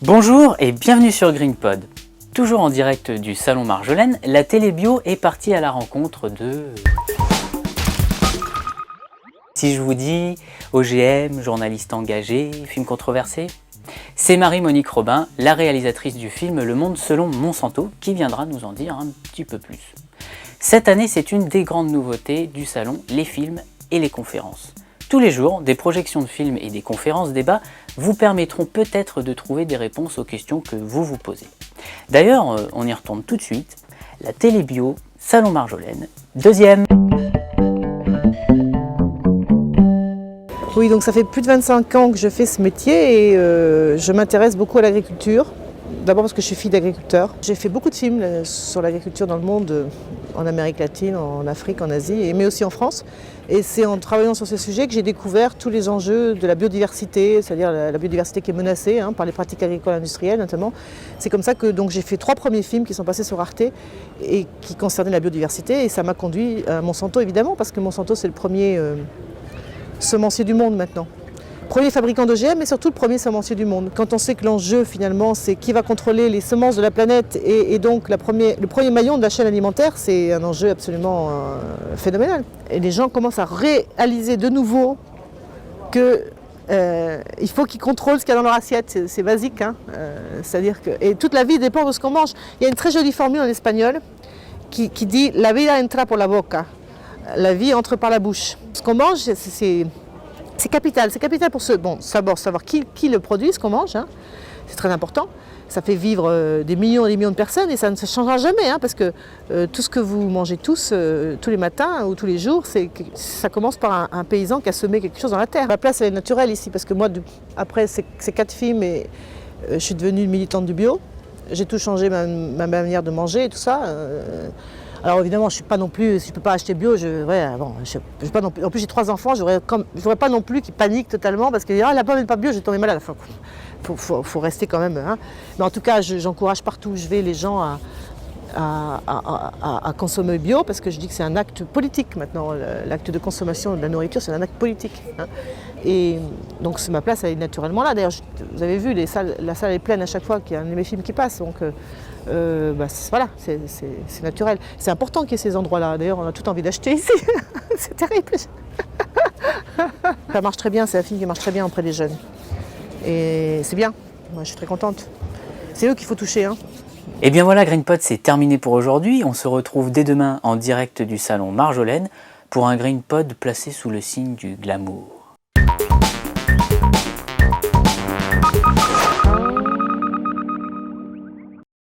Bonjour et bienvenue sur GreenPod. Toujours en direct du Salon Marjolaine, la télé bio est partie à la rencontre de... Si je vous dis OGM, journaliste engagée, film controversé, c'est Marie-Monique Robin, la réalisatrice du film Le Monde selon Monsanto, qui viendra nous en dire un petit peu plus. Cette année, c'est une des grandes nouveautés du salon, les films et les conférences. Tous les jours, des projections de films et des conférences débats vous permettront peut-être de trouver des réponses aux questions que vous vous posez. D'ailleurs, on y retourne tout de suite. La télé bio, Salon Marjolaine, deuxième. Oui, donc ça fait plus de 25 ans que je fais ce métier et je m'intéresse beaucoup à l'agriculture. D'abord parce que je suis fille d'agriculteur. J'ai fait beaucoup de films sur l'agriculture dans le monde, en Amérique latine, en Afrique, en Asie, mais aussi en France. Et c'est en travaillant sur ces sujets que j'ai découvert tous les enjeux de la biodiversité, c'est-à-dire la biodiversité qui est menacée par les pratiques agricoles industrielles notamment. C'est comme ça que donc, j'ai fait 3 premiers films qui sont passés sur Arte et qui concernaient la biodiversité. Et ça m'a conduit à Monsanto évidemment, parce que Monsanto c'est le premier semencier du monde maintenant. Premier fabricant d'OGM, mais surtout le premier semencier du monde. Quand on sait que l'enjeu finalement c'est qui va contrôler les semences de la planète et donc le premier maillon de la chaîne alimentaire, c'est un enjeu absolument phénoménal. Et les gens commencent à réaliser de nouveau qu'il faut qu'ils contrôlent ce qu'il y a dans leur assiette, c'est basique. C'est-à-dire que et toute la vie dépend de ce qu'on mange. Il y a une très jolie formule en espagnol qui dit « la vida entra por la boca ». La vie entre par la bouche. Ce qu'on mange, c'est capital. C'est capital pour savoir qui le produit, ce qu'on mange. C'est très important. Ça fait vivre des millions et des millions de personnes et ça ne se changera jamais. Parce que tout ce que vous mangez tous les matins ou tous les jours, ça commence par un paysan qui a semé quelque chose dans la terre. La place elle est naturelle ici parce que moi, après ces 4 films, je suis devenue une militante du bio. J'ai tout changé, ma manière de manger et tout ça. Alors évidemment, je suis pas non plus, si je peux pas acheter bio, je pas non plus. En plus, j'ai 3 enfants, je voudrais pas non plus qu'ils paniquent totalement parce que la pomme n'est pas bio, je vais tomber malade. Faut rester quand même. Mais en tout cas, j'encourage partout où je vais les gens à consommer bio parce que je dis que c'est un acte politique maintenant. L'acte de consommation de la nourriture, c'est un acte politique. Et donc ma place elle est naturellement là. D'ailleurs, vous avez vu, la salle est pleine à chaque fois qu'il y a un de mes films qui passe. Donc voilà, c'est naturel. C'est important qu'il y ait ces endroits-là. D'ailleurs, on a tout envie d'acheter ici. C'est terrible. Ça marche très bien, c'est un film qui marche très bien auprès des jeunes. Et c'est bien, moi je suis très contente. C'est eux qu'il faut toucher. Et bien voilà, GreenPod, c'est terminé pour aujourd'hui. On se retrouve dès demain en direct du Salon Marjolaine pour un GreenPod placé sous le signe du glamour.